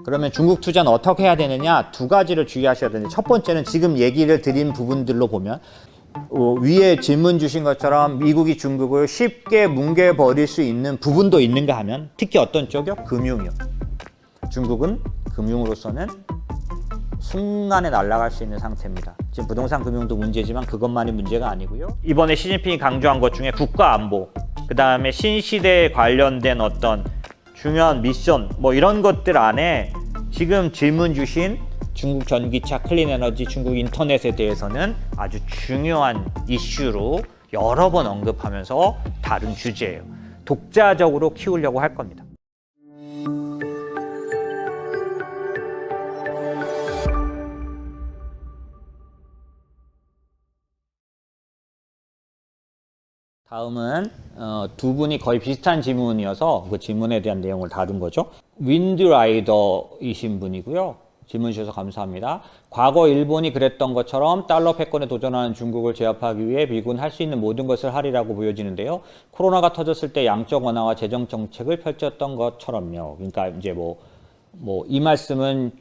그러면 중국 투자는 어떻게 해야 되느냐? 두 가지를 주의하셔야 되는데, 첫 번째는 지금 얘기를 드린 부분들로 보면 위에 질문 주신 것처럼 미국이 중국을 쉽게 뭉개버릴 수 있는 부분도 있는가 하면, 특히 어떤 쪽이요? 금융이요. 중국은 금융으로서는 순간에 날아갈 수 있는 상태입니다. 지금 부동산 금융도 문제지만 그것만이 문제가 아니고요. 이번에 시진핑이 강조한 것 중에 국가 안보, 그 다음에 신시대에 관련된 어떤 중요한 미션, 뭐 이런 것들 안에 지금 질문 주신 중국 전기차, 클린 에너지, 중국 인터넷에 대해서는 아주 중요한 이슈로 여러 번 언급하면서 다룬 주제예요. 독자적으로 키우려고 할 겁니다. 다음은 두 분이 거의 비슷한 질문이어서 그 질문에 대한 내용을 다룬 거죠. 윈드라이더이신 분이고요. 질문 주셔서 감사합니다. 과거 일본이 그랬던 것처럼 달러 패권에 도전하는 중국을 제압하기 위해 미국은 할 수 있는 모든 것을 하리라고 보여지는데요. 코로나가 터졌을 때 양적 완화와 재정 정책을 펼쳤던 것처럼요. 그러니까 이제 이 말씀은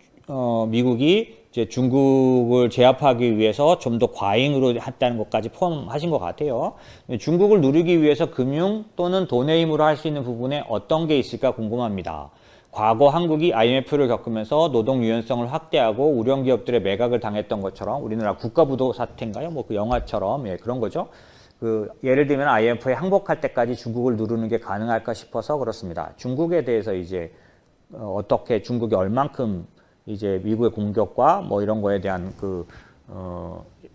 미국이 이제 중국을 제압하기 위해서 좀 더 과잉으로 했다는 것까지 포함하신 것 같아요. 중국을 누르기 위해서 금융 또는 돈의 힘으로 할 수 있는 부분에 어떤 게 있을까 궁금합니다. 과거 한국이 IMF를 겪으면서 노동 유연성을 확대하고 우량 기업들의 매각을 당했던 것처럼, 우리나라 국가부도 사태인가요? 뭐 그 영화처럼, 예, 그런 거죠. 예를 들면 IMF에 항복할 때까지 중국을 누르는 게 가능할까 싶어서 그렇습니다. 중국에 대해서 이제 어떻게 중국이 얼만큼 이제 미국의 공격과 뭐 이런 거에 대한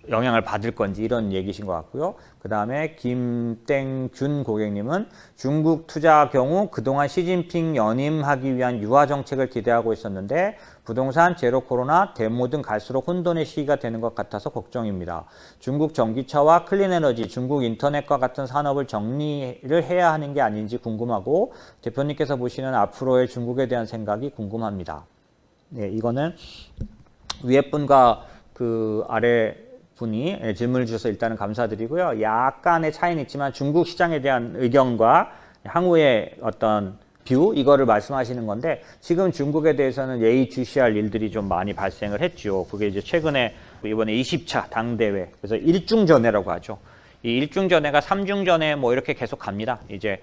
영향을 받을 건지 이런 얘기신 것 같고요. 그 다음에 김땡준 고객님은 중국 투자 경우 그동안 시진핑 연임하기 위한 유화 정책을 기대하고 있었는데 부동산, 제로 코로나, 데모 등 갈수록 혼돈의 시기가 되는 것 같아서 걱정입니다. 중국 전기차와 클린 에너지, 중국 인터넷과 같은 산업을 정리를 해야 하는 게 아닌지 궁금하고, 대표님께서 보시는 앞으로의 중국에 대한 생각이 궁금합니다. 네, 이거는 위에 분과 그 아래 분이 질문을 주셔서 일단은 감사드리고요. 약간의 차이는 있지만 중국 시장에 대한 의견과 향후의 어떤 뷰, 이거를 말씀하시는 건데, 지금 중국에 대해서는 예의주시할 일들이 좀 많이 발생을 했죠. 그게 이제 최근에 이번에 20차 당대회, 그래서 일중전회라고 하죠. 이 일중전회가 3중전회 뭐 이렇게 계속 갑니다. 이제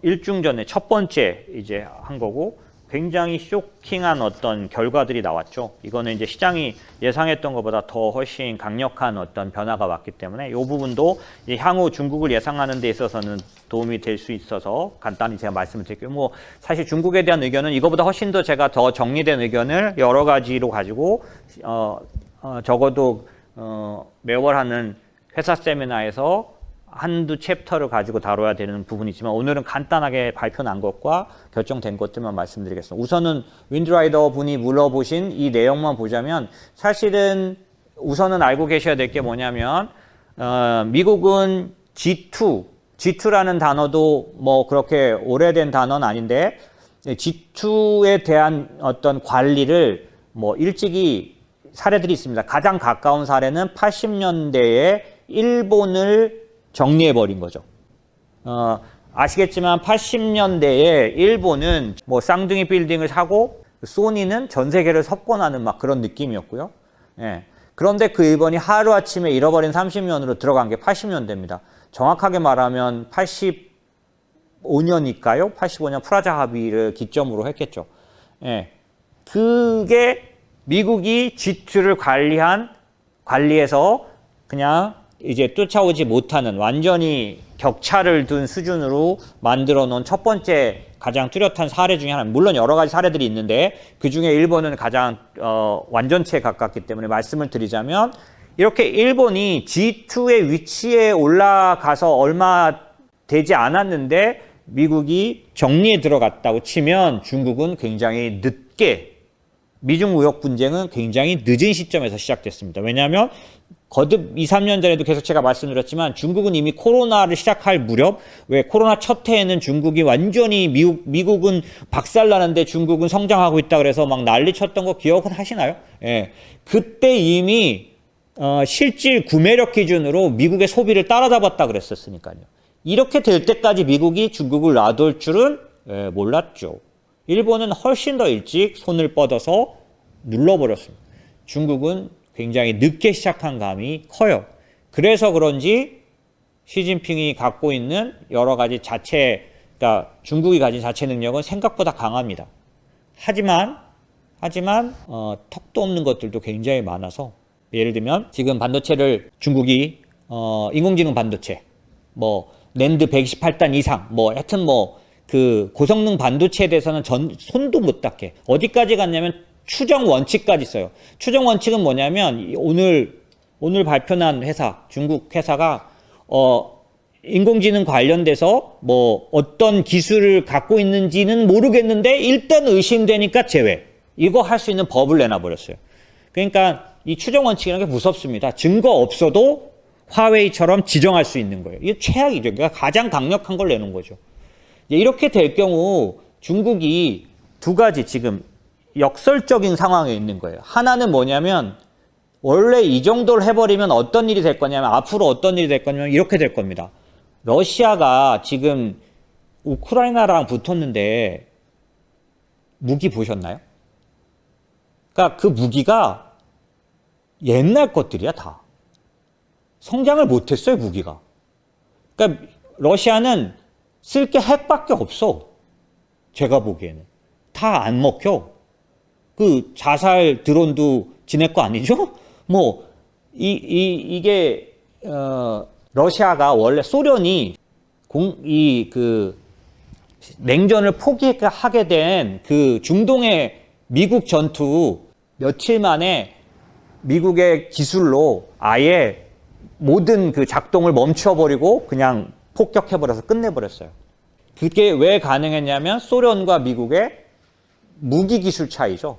일중전회 첫 번째 이제 한 거고, 굉장히 쇼킹한 어떤 결과들이 나왔죠. 이거는 이제 시장이 예상했던 것보다 더 훨씬 강력한 어떤 변화가 왔기 때문에 이 부분도 향후 중국을 예상하는 데 있어서는 도움이 될 수 있어서 간단히 제가 말씀을 드릴게요. 뭐 사실 중국에 대한 의견은 이거보다 훨씬 더 제가 더 정리된 의견을 여러 가지로 가지고 적어도 매월 하는 회사 세미나에서 한두 챕터를 가지고 다뤄야 되는 부분이지만, 오늘은 간단하게 발표 난 것과 결정된 것들만 말씀드리겠습니다. 우선은 윈드라이더 분이 물어보신 이 내용만 보자면, 사실은 우선은 알고 계셔야 될 게 뭐냐면 미국은 G2라는 단어도 뭐 그렇게 오래된 단어는 아닌데, G2에 대한 어떤 관리를 뭐 일찍이 사례들이 있습니다. 가장 가까운 사례는 80년대에 일본을 정리해버린 거죠. 아시겠지만 80년대에 일본은 뭐 쌍둥이 빌딩을 사고 소니는 전 세계를 석권하는 막 그런 느낌이었고요. 예. 그런데 그 일본이 하루아침에 잃어버린 30년으로 들어간 게 80년대입니다. 정확하게 말하면 85년일까요? 85년 프라자 합의를 기점으로 했겠죠. 예. 그게 미국이 G2를 관리해서 그냥 이제 쫓아오지 못하는, 완전히 격차를 둔 수준으로 만들어 놓은 첫 번째 가장 뚜렷한 사례 중에 하나. 물론 여러 가지 사례들이 있는데 그 중에 일본은 가장 완전체에 가깝기 때문에 말씀을 드리자면, 이렇게 일본이 G2의 위치에 올라가서 얼마 되지 않았는데 미국이 정리에 들어갔다고 치면, 중국은 굉장히 늦게, 미중 무역 분쟁은 굉장히 늦은 시점에서 시작됐습니다. 왜냐하면 거듭 2, 3년 전에도 계속 제가 말씀드렸지만, 중국은 이미 코로나를 시작할 무렵, 왜 코로나 첫 해에는 중국이 완전히 미국은 박살나는데 중국은 성장하고 있다 그래서 막 난리 쳤던 거 기억은 하시나요? 예. 그때 이미 실질 구매력 기준으로 미국의 소비를 따라잡았다 그랬었으니까요. 이렇게 될 때까지 미국이 중국을 놔둘 줄은 몰랐죠. 일본은 훨씬 더 일찍 손을 뻗어서 눌러버렸습니다. 중국은 굉장히 늦게 시작한 감이 커요. 그래서 그런지 시진핑이 갖고 있는 여러 가지 그러니까 중국이 가진 자체 능력은 생각보다 강합니다. 하지만 턱도 없는 것들도 굉장히 많아서, 예를 들면 지금 반도체를 중국이 인공지능 반도체, 뭐 낸드 128단 이상, 뭐 하여튼 뭐 그 고성능 반도체에 대해서는 손도 못 닿게, 어디까지 갔냐면 추정 원칙까지 써요. 추정 원칙은 뭐냐면 오늘 발표난 회사, 중국 회사가 인공지능 관련돼서 뭐 어떤 기술을 갖고 있는지는 모르겠는데 일단 의심되니까 제외. 이거 할 수 있는 법을 내놔버렸어요. 그러니까 이 추정 원칙이라는 게 무섭습니다. 증거 없어도 화웨이처럼 지정할 수 있는 거예요. 이게 최악이죠. 그러니까 가장 강력한 걸 내놓은 거죠. 이렇게 될 경우 중국이 두 가지 지금 역설적인 상황에 있는 거예요. 하나는 뭐냐면 원래 이 정도를 해버리면 어떤 일이 될 거냐면, 앞으로 어떤 일이 될 거냐면 이렇게 될 겁니다. 러시아가 지금 우크라이나랑 붙었는데 무기 보셨나요? 그러니까 그 무기가 옛날 것들이야, 다. 성장을 못했어요, 무기가. 그러니까 러시아는 쓸 게 핵밖에 없어. 제가 보기에는. 다 안 먹혀. 그 자살 드론도 지네 거 아니죠? 뭐, 이게, 러시아가 원래 소련이 냉전을 포기하게 된 그 중동의 미국 전투 며칠 만에 미국의 기술로 아예 모든 그 작동을 멈춰버리고 그냥 폭격해버려서 끝내버렸어요. 그게 왜 가능했냐면 소련과 미국의 무기 기술 차이죠.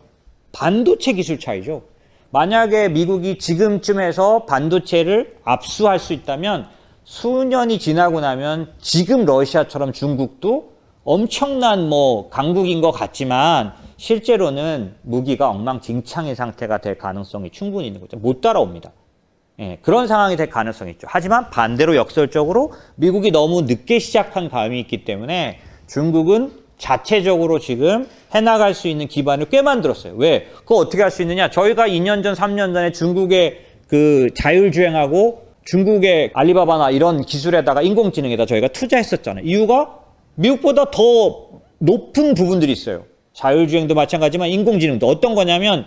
반도체 기술 차이죠. 만약에 미국이 지금쯤에서 반도체를 압수할 수 있다면 수년이 지나고 나면 지금 러시아처럼 중국도 엄청난 뭐 강국인 것 같지만 실제로는 무기가 엉망진창인 상태가 될 가능성이 충분히 있는 거죠. 못 따라옵니다. 예, 그런 상황이 될 가능성이 있죠. 하지만 반대로 역설적으로 미국이 너무 늦게 시작한 감이 있기 때문에 중국은 자체적으로 지금 해나갈 수 있는 기반을 꽤 만들었어요. 왜? 그거 어떻게 할 수 있느냐? 저희가 2년 전, 3년 전에 중국의 그 자율주행하고 중국의 알리바바나 이런 기술에다가 인공지능에다 저희가 투자했었잖아요. 이유가 미국보다 더 높은 부분들이 있어요. 자율주행도 마찬가지지만 인공지능도. 어떤 거냐면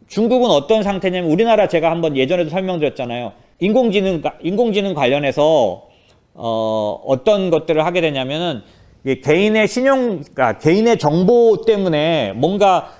중국은 어떤 상태냐면, 우리나라 제가 한번 예전에도 설명드렸잖아요. 인공지능 관련해서 어떤 것들을 하게 되냐면은 개인의 그러니까 개인의 정보 때문에 뭔가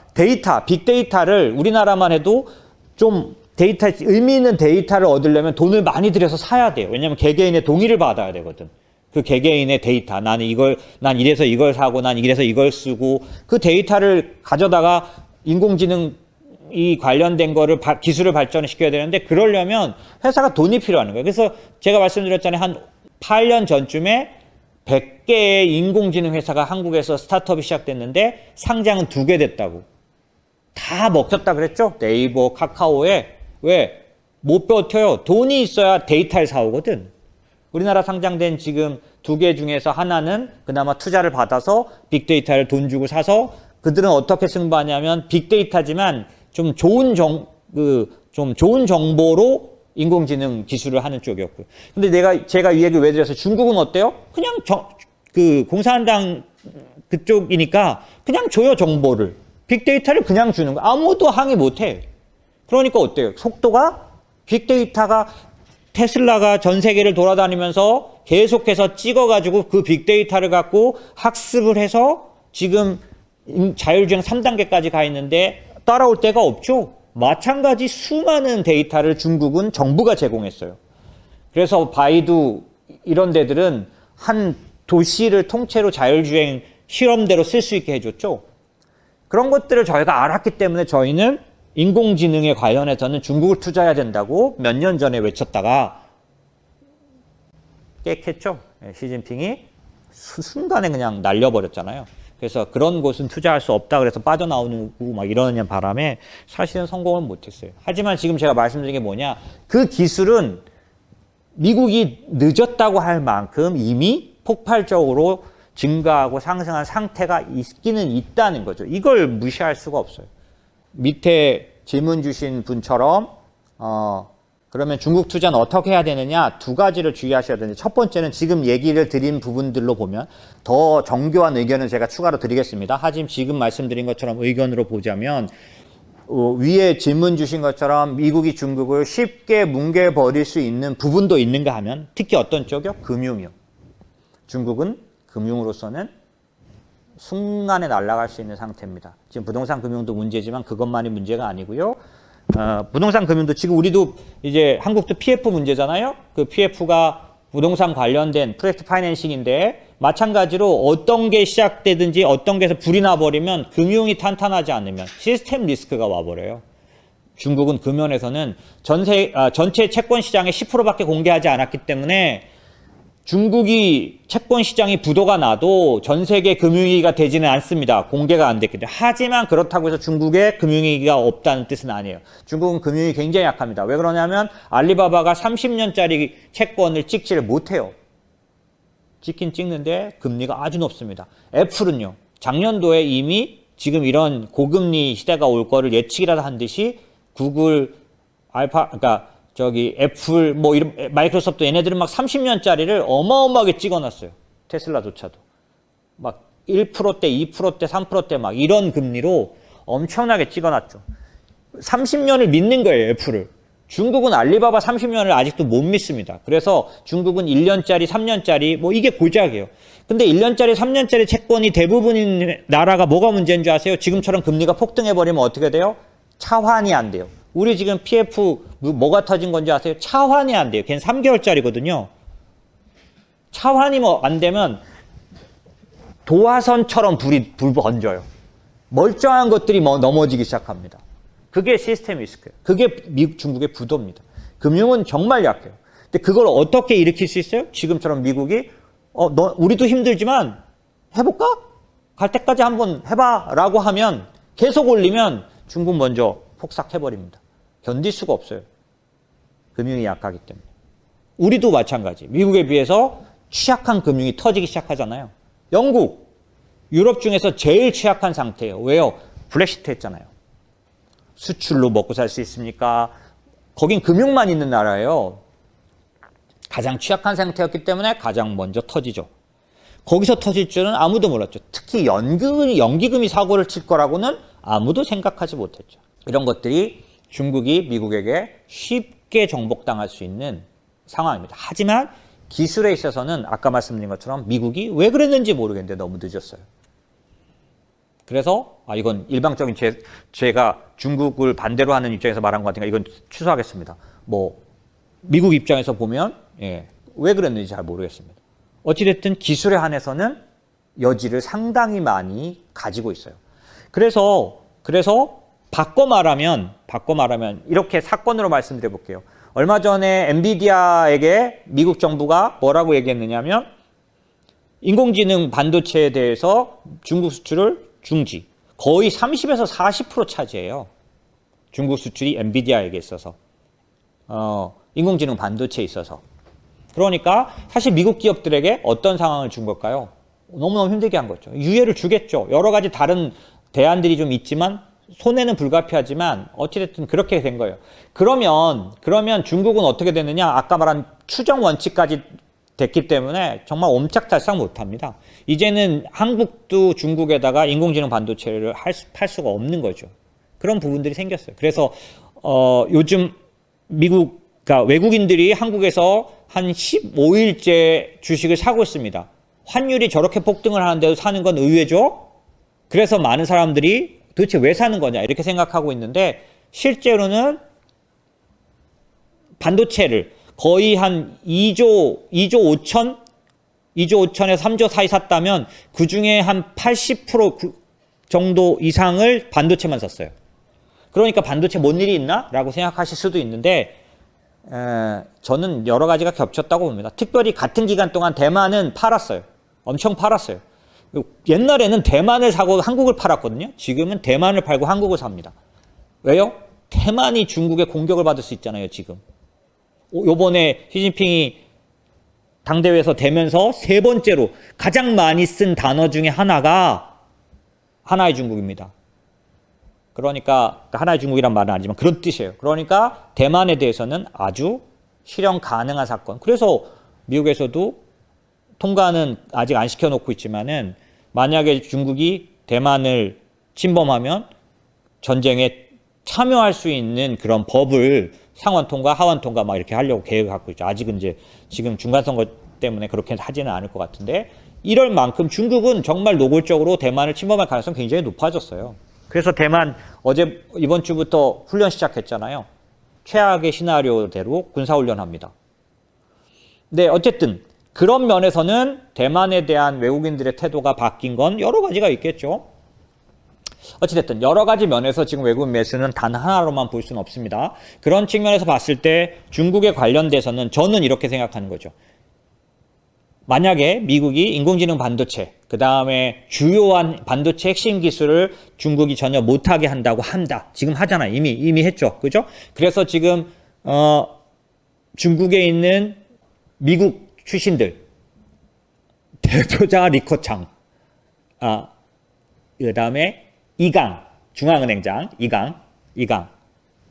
빅데이터를 우리나라만 해도 좀 의미 있는 데이터를 얻으려면 돈을 많이 들여서 사야 돼요. 왜냐면 개개인의 동의를 받아야 되거든. 그 개개인의 데이터. 난 이래서 이걸 사고, 난 이래서 이걸 쓰고, 그 데이터를 가져다가 인공지능이 관련된 거를 기술을 발전시켜야 되는데, 그러려면 회사가 돈이 필요한 거예요. 그래서 제가 말씀드렸잖아요. 한 8년 전쯤에 100개의 인공지능 회사가 한국에서 스타트업이 시작됐는데 상장은 2개 됐다고. 다 먹혔다 그랬죠? 네이버, 카카오에. 왜? 못 버텨요. 돈이 있어야 데이터를 사오거든. 우리나라 상장된 지금 2개 중에서 하나는 그나마 투자를 받아서 빅데이터를 돈 주고 사서, 그들은 어떻게 승부하냐면 빅데이터지만 좀 좋은 정보로 인공지능 기술을 하는 쪽이었고요. 근데 제가 이 얘기를 왜 드렸어요? 중국은 어때요? 그냥 공산당 그쪽이니까 그냥 줘요, 정보를. 빅데이터를 그냥 주는 거. 아무도 항의 못 해. 그러니까 어때요? 속도가, 빅데이터가, 테슬라가 전 세계를 돌아다니면서 계속해서 찍어가지고 그 빅데이터를 갖고 학습을 해서 지금 자율주행 3단계까지 가 있는데 따라올 데가 없죠. 마찬가지 수많은 데이터를 중국은 정부가 제공했어요. 그래서 바이두 이런 데들은 한 도시를 통째로 자율주행 실험대로 쓸 수 있게 해줬죠. 그런 것들을 저희가 알았기 때문에 저희는 인공지능에 관련해서는 중국을 투자해야 된다고 몇 년 전에 외쳤다가 깨끗했죠. 시진핑이 순간에 그냥 날려버렸잖아요. 그래서 그런 곳은 투자할 수 없다 그래서 빠져나오고 막 이러는 바람에 사실은 성공을 못했어요. 하지만 지금 제가 말씀드린 게 뭐냐, 그 기술은 미국이 늦었다고 할 만큼 이미 폭발적으로 증가하고 상승한 상태가 있기는 있다는 거죠. 이걸 무시할 수가 없어요. 밑에 질문 주신 분처럼 그러면 중국 투자는 어떻게 해야 되느냐, 두 가지를 주의하셔야 되는데, 첫 번째는 지금 얘기를 드린 부분들로 보면 더 정교한 의견은 제가 추가로 드리겠습니다. 하지만 지금 말씀드린 것처럼 의견으로 보자면 위에 질문 주신 것처럼 미국이 중국을 쉽게 뭉개버릴 수 있는 부분도 있는가 하면 특히 어떤 쪽이요? 금융이요. 중국은 금융으로서는 순간에 날아갈 수 있는 상태입니다. 지금 부동산 금융도 문제지만 그것만이 문제가 아니고요. 부동산 금융도 지금 우리도 이제 한국도 PF 문제잖아요. 그 PF가 부동산 관련된 프로젝트 파이낸싱인데 마찬가지로 어떤 게 시작되든지 어떤 게서 불이 나버리면 금융이 탄탄하지 않으면 시스템 리스크가 와버려요. 중국은 그 면에서는 전체 채권 시장의 10%밖에 공개하지 않았기 때문에 중국이 채권 시장이 부도가 나도 전 세계 금융위기가 되지는 않습니다. 공개가 안 됐기 때문에. 하지만 그렇다고 해서 중국에 금융위기가 없다는 뜻은 아니에요. 중국은 금융이 굉장히 약합니다. 왜 그러냐면 알리바바가 30년짜리 채권을 찍지를 못해요. 찍긴 찍는데 금리가 아주 높습니다. 애플은요. 작년도에 이미 지금 이런 고금리 시대가 올 거를 예측이라도 한 듯이 구글, 그러니까 애플, 이런, 마이크로소프트 얘네들은 막 30년짜리를 어마어마하게 찍어놨어요. 테슬라조차도. 막 1%대, 2%대, 3%대 막 이런 금리로 엄청나게 찍어놨죠. 30년을 믿는 거예요, 애플을. 중국은 알리바바 30년을 아직도 못 믿습니다. 그래서 중국은 1년짜리, 3년짜리, 이게 고작이에요. 근데 1년짜리, 3년짜리 채권이 대부분인 나라가 뭐가 문제인 줄 아세요? 지금처럼 금리가 폭등해버리면 어떻게 돼요? 차환이 안 돼요. 우리 지금 PF 뭐가 터진 건지 아세요? 차환이 안 돼요. 걔는 3개월짜리거든요. 차환이 안 되면 도화선처럼 불 번져요. 멀쩡한 것들이 넘어지기 시작합니다. 그게 시스템 리스크예요. 그게 미국, 중국의 부도입니다. 금융은 정말 약해요. 근데 그걸 어떻게 일으킬 수 있어요? 지금처럼 미국이 우리도 힘들지만 해볼까? 갈 때까지 한번 해봐 라고 하면 계속 올리면 중국 먼저 폭삭해버립니다. 견딜 수가 없어요. 금융이 약하기 때문에. 우리도 마찬가지. 미국에 비해서 취약한 금융이 터지기 시작하잖아요. 영국, 유럽 중에서 제일 취약한 상태예요. 왜요? 브렉시트 했잖아요. 수출로 먹고 살 수 있습니까? 거긴 금융만 있는 나라예요. 가장 취약한 상태였기 때문에 가장 먼저 터지죠. 거기서 터질 줄은 아무도 몰랐죠. 특히 연기금이 사고를 칠 거라고는 아무도 생각하지 못했죠. 이런 것들이 중국이 미국에게 쉽게 정복당할 수 있는 상황입니다. 하지만 기술에 있어서는 아까 말씀드린 것처럼 미국이 왜 그랬는지 모르겠는데 너무 늦었어요. 그래서 이건 일방적인 제가 중국을 반대로 하는 입장에서 말한 것 같으니까 이건 취소하겠습니다. 미국 입장에서 보면 왜 그랬는지 잘 모르겠습니다. 어찌됐든 기술에 한해서는 여지를 상당히 많이 가지고 있어요. 그래서 바꿔 말하면 이렇게 사건으로 말씀드려 볼게요. 얼마 전에 엔비디아에게 미국 정부가 뭐라고 얘기했느냐면 인공지능 반도체에 대해서 중국 수출을 중지. 거의 30에서 40% 차지해요. 중국 수출이 엔비디아에게 있어서. 인공지능 반도체에 있어서. 그러니까 사실 미국 기업들에게 어떤 상황을 준 걸까요? 너무너무 힘들게 한 거죠. 유예를 주겠죠. 여러 가지 다른 대안들이 좀 있지만 손해는 불가피하지만 어찌됐든 그렇게 된 거예요. 그러면 중국은 어떻게 됐느냐? 아까 말한 추정 원칙까지 됐기 때문에 정말 옴짝달싹 못합니다. 이제는 한국도 중국에다가 인공지능 반도체를 팔 수가 없는 거죠. 그런 부분들이 생겼어요. 그래서 요즘 그러니까 외국인들이 한국에서 한 15일째 주식을 사고 있습니다. 환율이 저렇게 폭등을 하는데도 사는 건 의외죠? 그래서 많은 사람들이 도대체 왜 사는 거냐 이렇게 생각하고 있는데 실제로는 반도체를 거의 한 2조 5천에서 3조 사이 샀다면 그중에 한 80% 정도 이상을 반도체만 샀어요. 그러니까 반도체 뭔 일이 있나? 라고 생각하실 수도 있는데 저는 여러 가지가 겹쳤다고 봅니다. 특별히 같은 기간 동안 대만은 팔았어요. 엄청 팔았어요. 옛날에는 대만을 사고 한국을 팔았거든요. 지금은 대만을 팔고 한국을 삽니다. 왜요? 대만이 중국의 공격을 받을 수 있잖아요, 지금. 요번에 시진핑이 당대회에서 되면서 세 번째로 가장 많이 쓴 단어 중에 하나가 하나의 중국입니다. 그러니까 하나의 중국이란 말은 아니지만 그런 뜻이에요. 그러니까 대만에 대해서는 아주 실현 가능한 사건. 그래서 미국에서도 통과는 아직 안 시켜놓고 있지만은 만약에 중국이 대만을 침범하면 전쟁에 참여할 수 있는 그런 법을 상원 통과, 하원 통과 막 이렇게 하려고 계획을 갖고 있죠. 아직은 이제 지금 중간선거 때문에 그렇게 하지는 않을 것 같은데 이럴 만큼 중국은 정말 노골적으로 대만을 침범할 가능성이 굉장히 높아졌어요. 그래서 대만 이번 주부터 훈련 시작했잖아요. 최악의 시나리오대로 군사훈련합니다. 네, 어쨌든 그런 면에서는 대만에 대한 외국인들의 태도가 바뀐 건 여러 가지가 있겠죠. 어찌됐든 여러 가지 면에서 지금 외국인 매수는 단 하나로만 볼 수는 없습니다. 그런 측면에서 봤을 때 중국에 관련돼서는 저는 이렇게 생각하는 거죠. 만약에 미국이 인공지능 반도체, 그 다음에 주요한 반도체 핵심 기술을 중국이 전혀 못하게 한다고 한다. 지금 하잖아요. 이미 했죠. 그죠? 그래서 지금 중국에 있는 미국 출신들 대표자가 리커창, 그 다음에 이강, 중앙은행장, 이강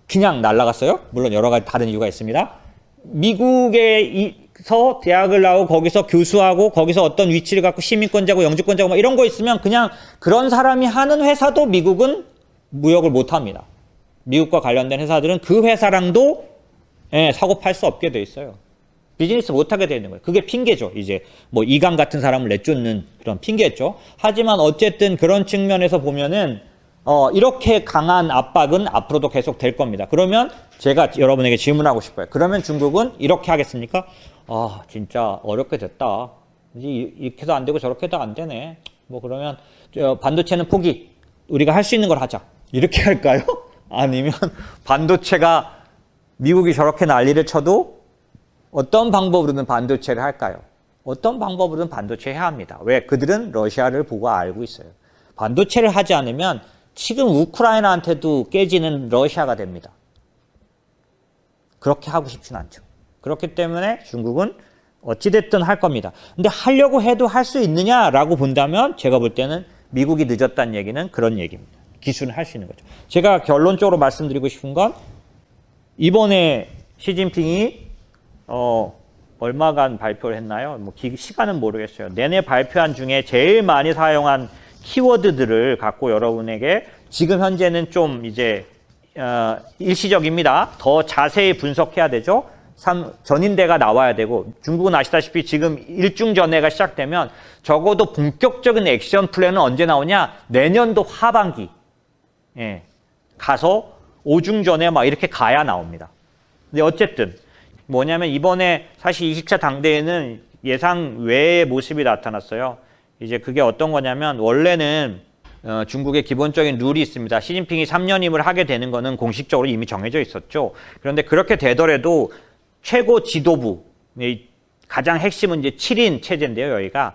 그냥 날아갔어요. 물론 여러 가지 다른 이유가 있습니다. 미국에서 대학을 나오고 거기서 교수하고 거기서 어떤 위치를 갖고 시민권자고 영주권자고 막 이런 거 있으면 그냥 그런 사람이 하는 회사도 미국은 무역을 못 합니다. 미국과 관련된 회사들은 그 회사랑도 사고 팔 수 없게 돼 있어요. 비즈니스 못하게 되는 거예요. 그게 핑계죠. 이제 뭐 이강 같은 사람을 내쫓는 그런 핑계죠. 하지만 어쨌든 그런 측면에서 보면은 이렇게 강한 압박은 앞으로도 계속 될 겁니다. 그러면 제가 여러분에게 질문하고 싶어요. 그러면 중국은 이렇게 하겠습니까? 진짜 어렵게 됐다. 이렇게 해도 안 되고 저렇게 해도 안 되네. 뭐 그러면 반도체는 포기. 우리가 할 수 있는 걸 하자. 이렇게 할까요? 아니면 반도체가 미국이 저렇게 난리를 쳐도 어떤 방법으로든 반도체를 할까요? 어떤 방법으로든 반도체 해야 합니다. 왜? 그들은 러시아를 보고 알고 있어요. 반도체를 하지 않으면 지금 우크라이나한테도 깨지는 러시아가 됩니다. 그렇게 하고 싶진 않죠. 그렇기 때문에 중국은 어찌됐든 할 겁니다. 근데 하려고 해도 할 수 있느냐라고 본다면 제가 볼 때는 미국이 늦었다는 얘기는 그런 얘기입니다. 기술은 할 수 있는 거죠. 제가 결론적으로 말씀드리고 싶은 건 이번에 시진핑이 얼마간 발표를 했나요? 뭐 시간은 모르겠어요. 내내 발표한 중에 제일 많이 사용한 키워드들을 갖고 여러분에게 지금 현재는 좀 이제 일시적입니다. 더 자세히 분석해야 되죠. 전인대가 나와야 되고 중국은 아시다시피 지금 일중전해가 시작되면 적어도 본격적인 액션 플랜은 언제 나오냐? 내년도 하반기 가서 오중전해 막 이렇게 가야 나옵니다. 근데 어쨌든 뭐냐면 이번에 사실 20차 당대회는 예상 외의 모습이 나타났어요. 이제 그게 어떤 거냐면 원래는 중국의 기본적인 룰이 있습니다. 시진핑이 3년임을 하게 되는 거는 공식적으로 이미 정해져 있었죠. 그런데 그렇게 되더라도 최고 지도부, 가장 핵심은 이제 7인 체제인데요. 여기가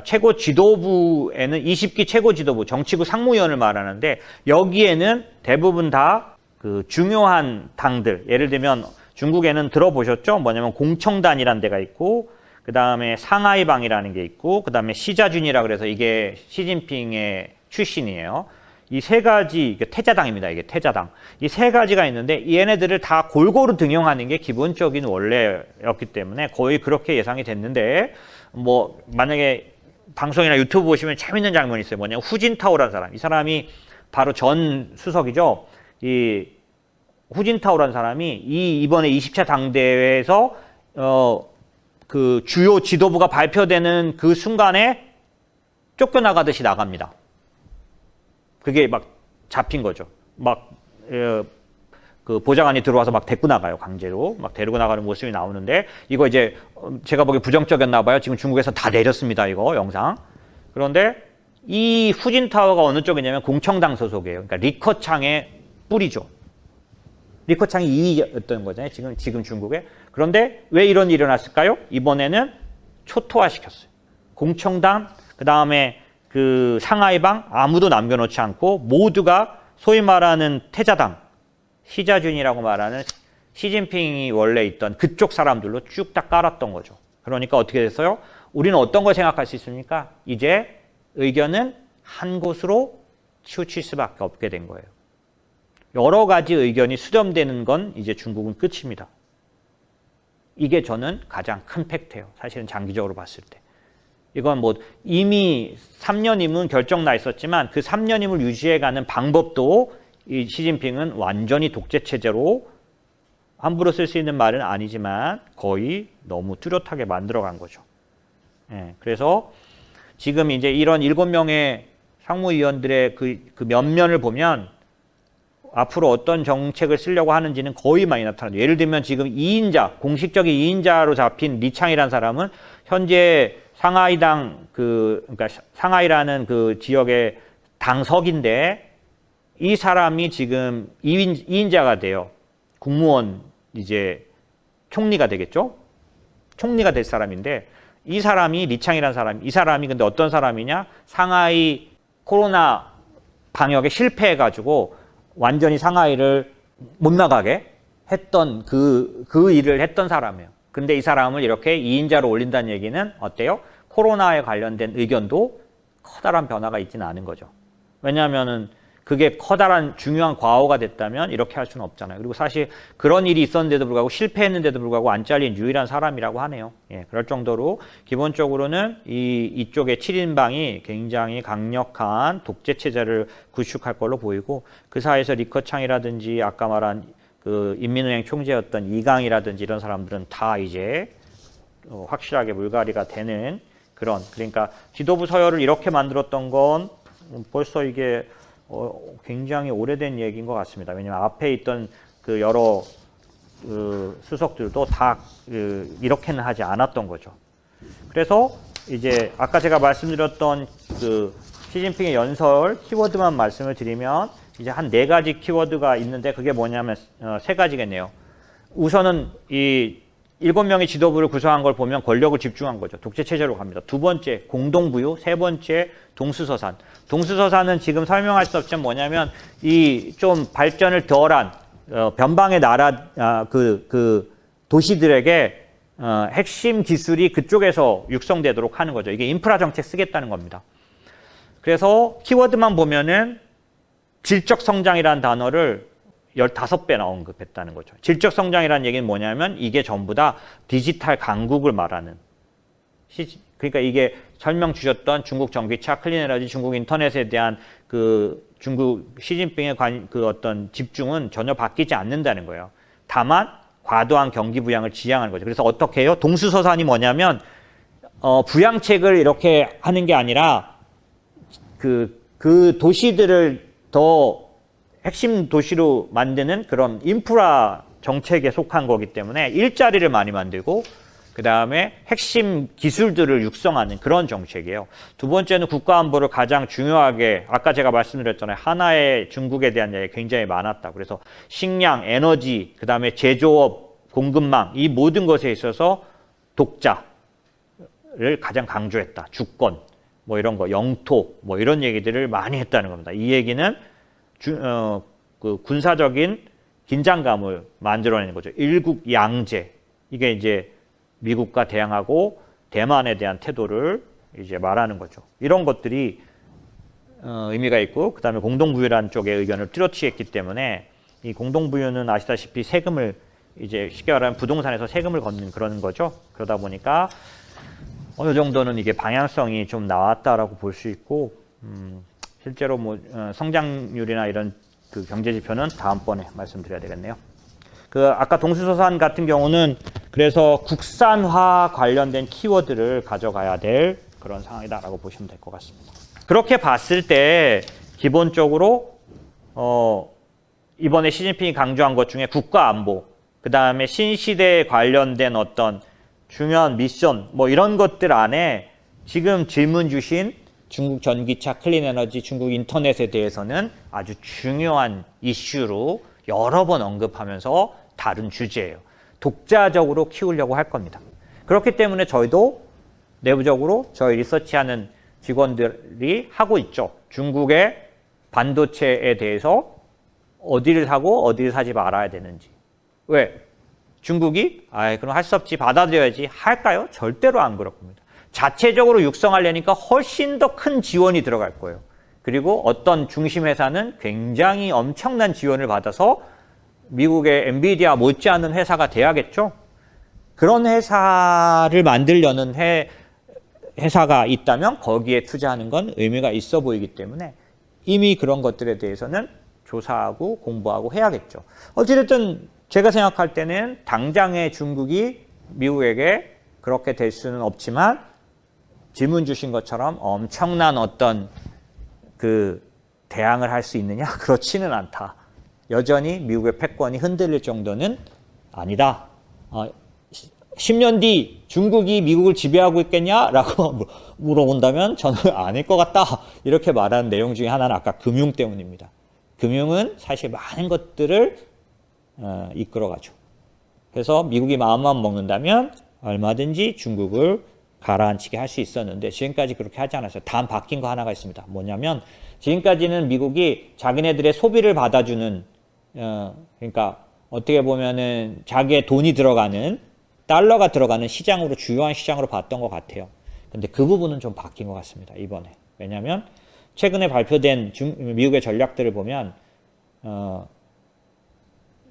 최고 지도부에는 20기 최고 지도부, 정치부 상무위원을 말하는데 여기에는 대부분 다 그 중요한 당들, 예를 들면 중국에는 들어보셨죠? 뭐냐면 공청단이라는 데가 있고 그 다음에 상하이방이라는 게 있고 그 다음에 시자준이라 그래서 이게 시진핑의 출신이에요. 이 세 가지, 태자당입니다. 이게 태자당. 이 세 가지가 있는데 얘네들을 다 골고루 등용하는 게 기본적인 원래였기 때문에 거의 그렇게 예상이 됐는데 뭐 만약에 방송이나 유튜브 보시면 재밌는 장면이 있어요. 뭐냐면 후진타오라는 사람. 이 사람이 바로 전 수석이죠. 이 후진타오라는 사람이 이번에 20차 당대회에서 그 주요 지도부가 발표되는 그 순간에 쫓겨나가듯이 나갑니다. 그게 막 잡힌 거죠. 그 보좌관이 들어와서 막 데리고 나가요. 강제로. 막 데리고 나가는 모습이 나오는데 이거 이제 제가 보기에 부정적이었나 봐요. 지금 중국에서 다 내렸습니다. 이거 영상. 그런데 이 후진타오가 어느 쪽이냐면 공청당 소속이에요. 그러니까 리커창의 뿌리죠. 리커창이 2위였던 거잖아요. 지금 중국에. 그런데 왜 이런 일이 일어났을까요? 이번에는 초토화시켰어요. 공청당, 그 다음에 그 상하이방 아무도 남겨놓지 않고 모두가 소위 말하는 태자당, 시자준이라고 말하는 시진핑이 원래 있던 그쪽 사람들로 쭉 다 깔았던 거죠. 그러니까 어떻게 됐어요? 우리는 어떤 걸 생각할 수 있습니까? 이제 의견은 한 곳으로 치우칠 수밖에 없게 된 거예요. 여러 가지 의견이 수렴되는 건 이제 중국은 끝입니다. 이게 저는 가장 큰 팩트예요. 사실은 장기적으로 봤을 때. 이건 뭐 이미 3년임은 결정 나 있었지만 그 3년임을 유지해가는 방법도 이 시진핑은 완전히 독재 체제로 함부로 쓸 수 있는 말은 아니지만 거의 너무 뚜렷하게 만들어간 거죠. 예, 그래서 지금 이제 이런 7명의 상무위원들의 그 면면을 보면 앞으로 어떤 정책을 쓰려고 하는지는 거의 많이 나타나죠. 예를 들면 지금 2인자, 공식적인 2인자로 잡힌 리창이라는 사람은 현재 상하이당 그러니까 상하이라는 그 지역의 당석인데 이 사람이 지금 2인자가 돼요. 국무원 이제 총리가 되겠죠? 총리가 될 사람인데 이 사람이 리창이라는 사람, 이 사람이 근데 어떤 사람이냐? 상하이 코로나 방역에 실패해가지고 완전히 상하이를 못 나가게 했던 그 일을 했던 사람이에요. 근데 이 사람을 이렇게 2인자로 올린다는 얘기는 어때요? 코로나에 관련된 의견도 커다란 변화가 있지는 않은 거죠. 왜냐하면은 그게 커다란 중요한 과오가 됐다면 이렇게 할 수는 없잖아요. 그리고 사실 그런 일이 있었는데도 불구하고 실패했는데도 불구하고 안 잘린 유일한 사람이라고 하네요. 예, 그럴 정도로 기본적으로는 이쪽의 7인방이 굉장히 강력한 독재 체제를 구축할 걸로 보이고 그 사이에서 리커창이라든지 아까 말한 그 인민은행 총재였던 이강이라든지 이런 사람들은 다 이제 확실하게 물갈이가 되는 그런 그러니까 지도부 서열을 이렇게 만들었던 건 벌써 이게 굉장히 오래된 얘기인 것 같습니다. 왜냐하면 앞에 있던 그 여러 수석들도 다 이렇게는 하지 않았던 거죠. 그래서 이제 아까 제가 말씀드렸던 그 시진핑의 연설 키워드만 말씀을 드리면 이제 한 4가지 키워드가 있는데 그게 뭐냐면 3가지겠네요. 우선은 이 7명의 지도부를 구성한 걸 보면 권력을 집중한 거죠. 독재 체제로 갑니다. 2번째 공동부유, 3번째 동수서산. 동수서산은 지금 설명할 수 없지만 뭐냐면 이 좀 발전을 덜한 변방의 나라 그 도시들에게 핵심 기술이 그쪽에서 육성되도록 하는 거죠. 이게 인프라 정책 쓰겠다는 겁니다. 그래서 키워드만 보면은 질적 성장이라는 단어를 15배나 언급했다는 거죠. 질적 성장이라는 얘기는 뭐냐면 이게 전부 다 디지털 강국을 말하는 그러니까 이게 설명 주셨던 중국 전기차, 클린에너지, 중국 인터넷에 대한 그 중국 시진핑의 그 어떤 집중은 전혀 바뀌지 않는다는 거예요. 다만 과도한 경기 부양을 지향하는 거죠. 그래서 어떻게 해요? 동수서산이 뭐냐면 부양책을 이렇게 하는 게 아니라 그 도시들을 더 핵심 도시로 만드는 그런 인프라 정책에 속한 거기 때문에 일자리를 많이 만들고 그 다음에 핵심 기술들을 육성하는 그런 정책이에요. 2번째는 국가안보를 가장 중요하게 아까 제가 말씀드렸잖아요. 하나의 중국에 대한 얘기 굉장히 많았다. 그래서 식량, 에너지, 그 다음에 제조업, 공급망 이 모든 것에 있어서 독자를 가장 강조했다. 주권, 뭐 이런 거, 영토, 뭐 이런 얘기들을 많이 했다는 겁니다. 이 얘기는 그 군사적인 긴장감을 만들어내는 거죠. 일국 양제. 이게 이제 미국과 대항하고 대만에 대한 태도를 이제 말하는 거죠. 이런 것들이 의미가 있고 그다음에 공동부유라는 쪽의 의견을 뚜렷이 했기 때문에 이 공동부유는 아시다시피 세금을 이제 쉽게 말하면 부동산에서 세금을 걷는 그런 거죠. 그러다 보니까 어느 정도는 이게 방향성이 좀 나왔다라고 볼 수 있고 실제로 뭐 성장률이나 이런 그 경제 지표는 다음번에 말씀드려야 되겠네요. 그 아까 동수서산 같은 경우는 그래서 국산화 관련된 키워드를 가져가야 될 그런 상황이다라고 보시면 될 것 같습니다. 그렇게 봤을 때 기본적으로 이번에 시진핑이 강조한 것 중에 국가안보, 그 다음에 신시대에 관련된 어떤 중요한 미션 뭐 이런 것들 안에 지금 질문 주신 중국 전기차, 클린에너지, 중국 인터넷에 대해서는 아주 중요한 이슈로 여러 번 언급하면서 다른 주제예요. 독자적으로 키우려고 할 겁니다. 그렇기 때문에 저희도 내부적으로 저희 리서치하는 직원들이 하고 있죠. 중국의 반도체에 대해서 어디를 사고 어디를 사지 말아야 되는지 왜? 중국이 그럼 할 수 없지, 받아들여야지 할까요? 절대로 안 그럴 겁니다. 자체적으로 육성하려니까 훨씬 더 큰 지원이 들어갈 거예요. 그리고 어떤 중심 회사는 굉장히 엄청난 지원을 받아서 미국의 엔비디아 못지않은 회사가 돼야겠죠. 그런 회사를 만들려는 회사가 있다면 거기에 투자하는 건 의미가 있어 보이기 때문에 이미 그런 것들에 대해서는 조사하고 공부하고 해야겠죠. 어찌됐든 제가 생각할 때는 당장의 중국이 미국에게 그렇게 될 수는 없지만 질문 주신 것처럼 엄청난 어떤 대항을 할 수 있느냐? 그렇지는 않다. 여전히 미국의 패권이 흔들릴 정도는 아니다. 10년 뒤 중국이 미국을 지배하고 있겠냐라고 물어본다면 저는 아닐 것 같다. 이렇게 말하는 내용 중에 하나는 아까 금융 때문입니다. 금융은 사실 많은 것들을 이끌어가죠. 그래서 미국이 마음만 먹는다면 얼마든지 중국을 가라앉히게 할 수 있었는데 지금까지 그렇게 하지 않았어요. 단 바뀐 거 하나가 있습니다. 뭐냐면 지금까지는 미국이 자기네들의 소비를 받아주는 그러니까 어떻게 보면은 자기의 돈이 들어가는 달러가 들어가는 시장으로 주요한 시장으로 봤던 것 같아요. 근데 그 부분은 좀 바뀐 것 같습니다. 이번에. 왜냐하면 최근에 발표된 미국의 전략들을 보면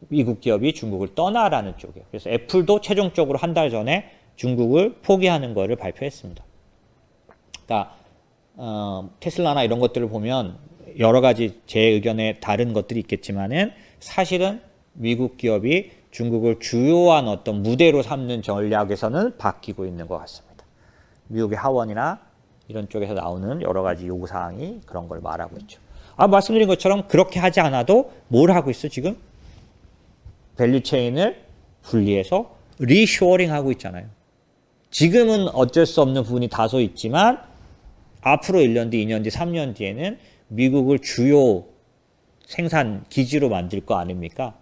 미국 기업이 중국을 떠나라는 쪽이에요. 그래서 애플도 최종적으로 한 달 전에 중국을 포기하는 것을 발표했습니다. 그러니까 테슬라나 이런 것들을 보면 여러 가지 제 의견에 다른 것들이 있겠지만은 사실은 미국 기업이 중국을 주요한 어떤 무대로 삼는 전략에서는 바뀌고 있는 것 같습니다. 미국의 하원이나 이런 쪽에서 나오는 여러 가지 요구사항이 그런 걸 말하고 있죠. 말씀드린 것처럼 그렇게 하지 않아도 뭘 하고 있어 지금? 밸류체인을 분리해서 리쇼어링 하고 있잖아요. 지금은 어쩔 수 없는 부분이 다소 있지만 앞으로 1년 뒤, 2년 뒤, 3년 뒤에는 미국을 주요 생산 기지로 만들 거 아닙니까?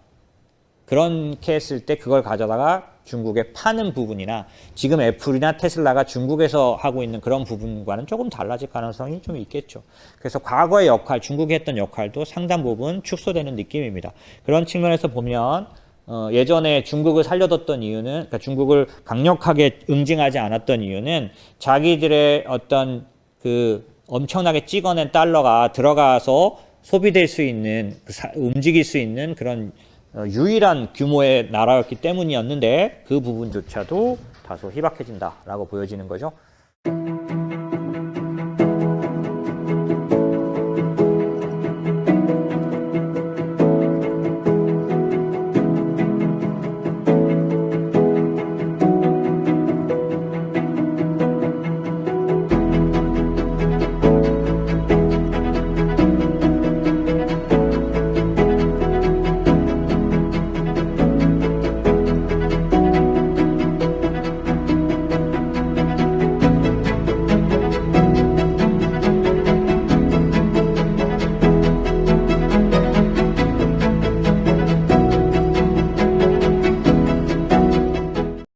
그렇게 했을 때 그걸 가져다가 중국에 파는 부분이나 지금 애플이나 테슬라가 중국에서 하고 있는 그런 부분과는 조금 달라질 가능성이 좀 있겠죠. 그래서 과거의 역할, 중국이 했던 역할도 상당 부분 축소되는 느낌입니다. 그런 측면에서 보면 예전에 중국을 살려뒀던 이유는, 그러니까 중국을 강력하게 응징하지 않았던 이유는 자기들의 어떤 엄청나게 찍어낸 달러가 들어가서 소비될 수 있는, 움직일 수 있는 그런 유일한 규모의 나라였기 때문이었는데 그 부분조차도 다소 희박해진다라고 보여지는 거죠.